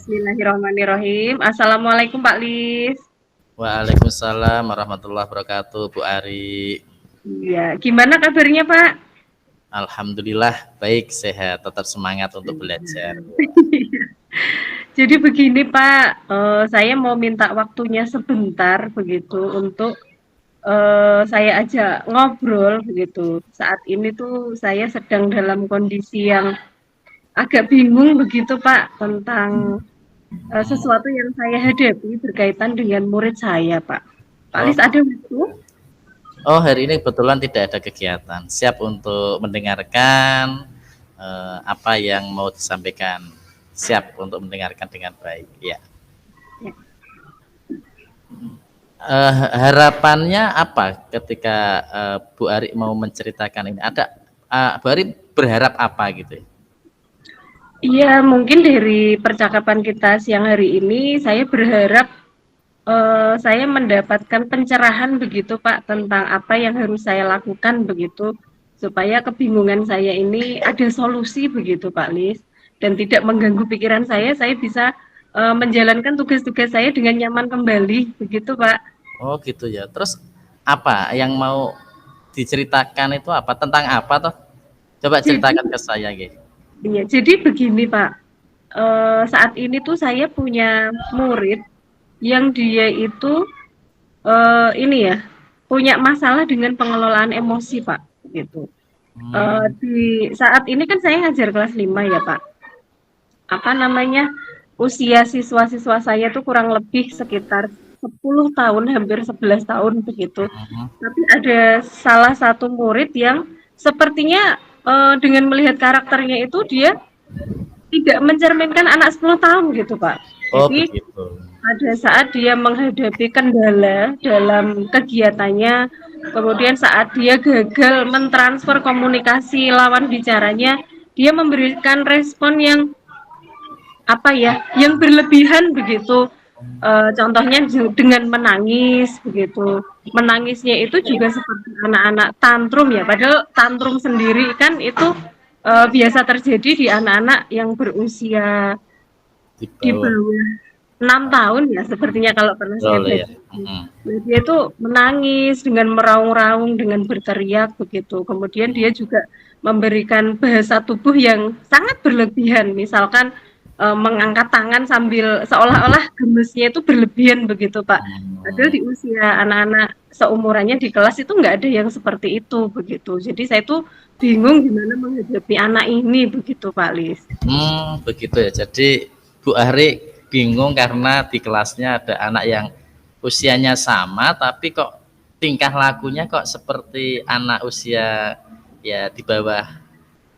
Bismillahirrahmanirrahim. Assalamualaikum Pak Lis. Waalaikumsalam warahmatullahi wabarakatuh, Bu Ari. Iya, gimana kabarnya Pak? Alhamdulillah baik, sehat, tetap semangat untuk belajar. Jadi begini Pak, saya mau minta waktunya sebentar begitu untuk saya ajak ngobrol begitu. Saat ini tuh saya sedang dalam kondisi yang agak bingung begitu Pak tentang sesuatu yang saya hadapi berkaitan dengan murid saya Pak. Pak Oh, Lis ada waktu? oh hari ini kebetulan tidak ada kegiatan. Siap untuk mendengarkan apa yang mau disampaikan. Siap untuk mendengarkan dengan baik. Ya. Ya. Harapannya apa ketika Bu Ari mau menceritakan ini? Ada Bu Ari berharap apa gitu? Iya, mungkin dari percakapan kita siang hari ini, saya berharap saya mendapatkan pencerahan begitu Pak tentang apa yang harus saya lakukan begitu supaya kebingungan saya ini ada solusi begitu Pak Lis dan tidak mengganggu pikiran saya bisa menjalankan tugas-tugas saya dengan nyaman kembali begitu Pak. Oh gitu ya. Terus apa yang mau diceritakan itu apa? Tentang apa toh? Coba Jadi, ceritakan ke saya, Ge. iya, jadi begini Pak, saat ini tuh saya punya murid yang dia itu ini ya punya masalah dengan pengelolaan emosi Pak gitu. Hmm, Di saat ini kan saya ngajar kelas 5 ya Pak. Apa namanya? Usia siswa-siswa saya tuh kurang lebih sekitar 10 tahun, hampir 11 tahun begitu. hmm, Tapi ada salah satu murid yang sepertinya dengan melihat karakternya itu dia tidak mencerminkan anak 10 tahun gitu Pak. oh Jadi begitu. pada saat dia menghadapi kendala dalam kegiatannya, kemudian saat dia gagal mentransfer komunikasi lawan bicaranya, dia memberikan respon yang apa ya, yang berlebihan begitu. Contohnya dengan menangis begitu. Menangisnya itu juga seperti anak-anak tantrum ya, padahal tantrum sendiri kan itu biasa terjadi di anak-anak yang berusia Di di bawah. bawah 6 tahun ya sepertinya kalau pernah saya Betul ya. baca. Hmm, Nah, dia itu menangis dengan meraung-raung, dengan berteriak begitu. Kemudian dia juga memberikan bahasa tubuh yang sangat berlebihan. Misalkan mengangkat tangan sambil seolah-olah gemesnya itu berlebihan begitu, Pak. Padahal hmm, di usia anak-anak seumurannya di kelas itu nggak ada yang seperti itu begitu. Jadi saya tuh bingung gimana menghadapi anak ini begitu, Pak Lis. begitu ya. Jadi Bu Ari bingung karena di kelasnya ada anak yang usianya sama, tapi kok tingkah lakunya kok seperti anak usia ya di bawah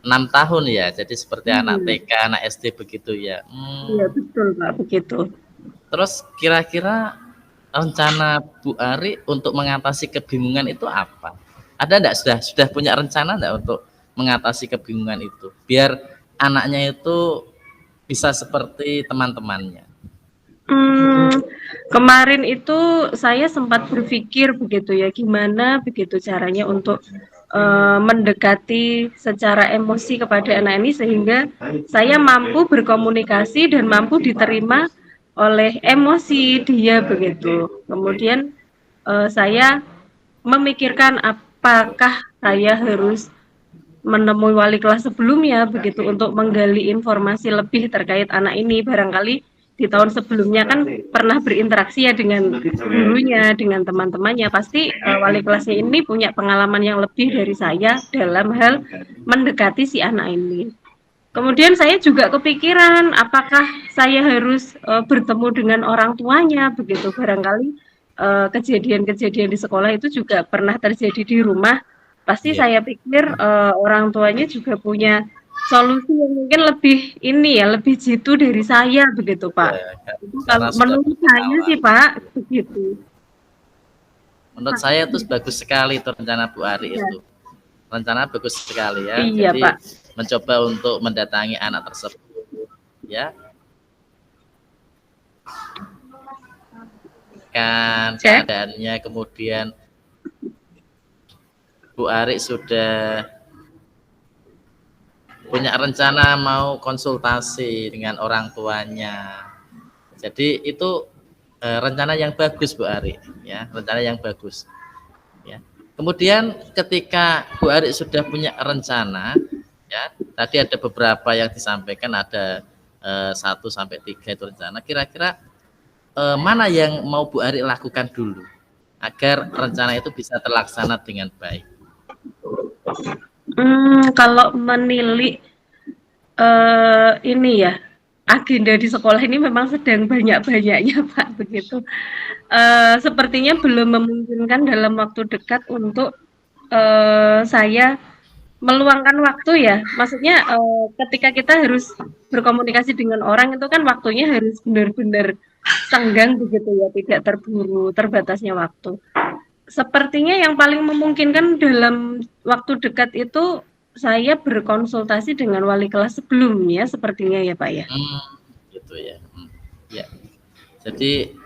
6 tahun ya. Jadi seperti anak Iya, TK, anak SD begitu ya. iya betul, Pak, begitu. Terus kira-kira rencana Bu Ari untuk mengatasi kebingungan itu apa? Ada enggak, sudah punya rencana enggak untuk mengatasi kebingungan itu? Biar anaknya itu bisa seperti teman-temannya. Mmm, kemarin itu saya sempat berpikir begitu ya, gimana begitu caranya untuk, mendekati secara emosi kepada anak ini sehingga saya mampu berkomunikasi dan mampu diterima oleh emosi dia begitu. Kemudian, saya memikirkan apakah saya harus menemui wali kelas sebelumnya begitu untuk menggali informasi lebih terkait anak ini. Barangkali di tahun sebelumnya kan pernah berinteraksi ya dengan gurunya, dengan teman-temannya. Pasti wali kelasnya ini punya pengalaman yang lebih dari saya dalam hal mendekati si anak ini. Kemudian saya juga kepikiran apakah saya harus bertemu dengan orang tuanya begitu. Barangkali kejadian-kejadian di sekolah itu juga pernah terjadi di rumah. Pasti Iya. saya pikir orang tuanya juga punya solusi yang mungkin lebih ini ya, lebih jitu dari saya begitu, Pak. Ya, Itu karena kalau sudah menurut saya sih, berpengalaman. Pak, begitu. Menurut Pak, saya itu bagus sekali itu rencana Bu Ari ya. itu. Rencana bagus sekali ya. Iya, Jadi Pak. mencoba untuk mendatangi anak tersebut ya, kan Cek. keadaannya, kemudian Bu Ari sudah punya rencana mau konsultasi dengan orang tuanya. Jadi itu rencana yang bagus Bu Ari, ya, rencana yang bagus. Ya. Kemudian ketika Bu Ari sudah punya rencana, ya, tadi ada beberapa yang disampaikan, ada 1 sampai 3 itu rencana. Kira-kira mana yang mau Bu Ari lakukan dulu agar rencana itu bisa terlaksana dengan baik? Kalau menilik ini ya, agenda di sekolah ini memang sedang banyak-banyaknya Pak, begitu. Sepertinya belum memungkinkan dalam waktu dekat untuk saya meluangkan waktu ya. Maksudnya ketika kita harus berkomunikasi dengan orang itu kan waktunya harus benar-benar senggang begitu ya, tidak terburu terbatasnya waktu. Sepertinya yang paling memungkinkan dalam waktu dekat itu saya berkonsultasi dengan wali kelas sebelumnya sepertinya ya Pak ya. Gitu ya. Ya. Jadi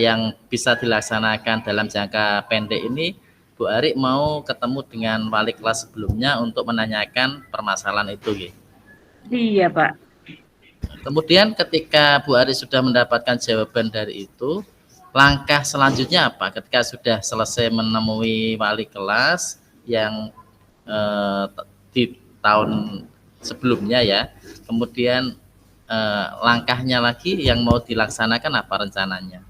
yang bisa dilaksanakan dalam jangka pendek ini, Bu Ari mau ketemu dengan wali kelas sebelumnya untuk menanyakan permasalahan itu, gitu. Iya Pak. Kemudian ketika Bu Ari sudah mendapatkan jawaban dari itu, langkah selanjutnya apa? Ketika sudah selesai menemui wali kelas yang di tahun sebelumnya ya, kemudian langkahnya lagi yang mau dilaksanakan apa rencananya?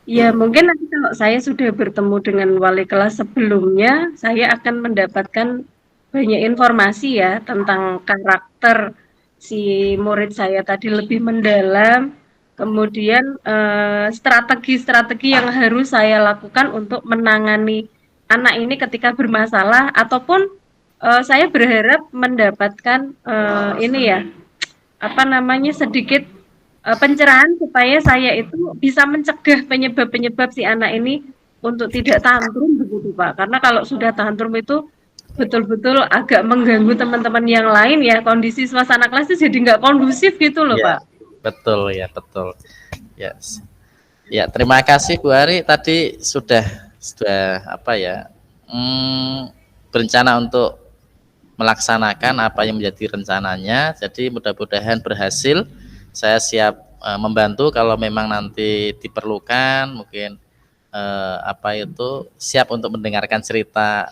Ya mungkin nanti kalau saya sudah bertemu dengan wali kelas sebelumnya, saya akan mendapatkan banyak informasi ya tentang karakter si murid saya tadi lebih mendalam, kemudian strategi-strategi yang harus saya lakukan untuk menangani anak ini ketika bermasalah, ataupun saya berharap mendapatkan ini ya, apa namanya, sedikit pencerahan supaya saya itu bisa mencegah penyebab-penyebab si anak ini untuk tidak tantrum begitu Pak. Karena kalau sudah tantrum itu betul-betul agak mengganggu teman-teman yang lain ya, kondisi suasana kelas itu jadi nggak kondusif gitu loh Ya, Pak. betul ya, betul. Ya, ya, terima kasih Bu Ari. Tadi sudah apa ya, berencana untuk melaksanakan apa yang menjadi rencananya. Jadi mudah-mudahan berhasil. Saya siap membantu kalau memang nanti diperlukan, mungkin apa itu, siap untuk mendengarkan cerita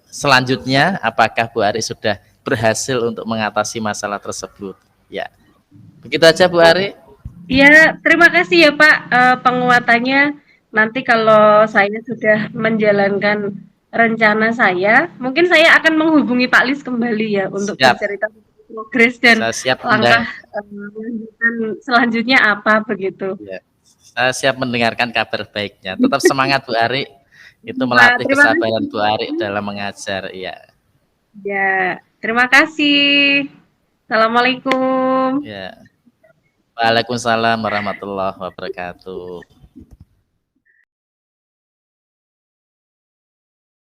selanjutnya apakah Bu Ari sudah berhasil untuk mengatasi masalah tersebut. Ya, begitu aja Bu Ari. Ya, terima kasih ya Pak penguatannya. Nanti kalau saya sudah menjalankan rencana saya, mungkin saya akan menghubungi Pak Lis kembali ya untuk Siap, bercerita progres dan saya siap langkah lanjutan selanjutnya apa begitu. ya, saya siap mendengarkan kabar baiknya. Tetap semangat Bu Ari. Itu Nah, melatih terima kesabaran kasih. Bu Ari dalam mengajar. Ya, Ya, terima kasih. Assalamualaikum. ya. Waalaikumsalam warahmatullahi wabarakatuh.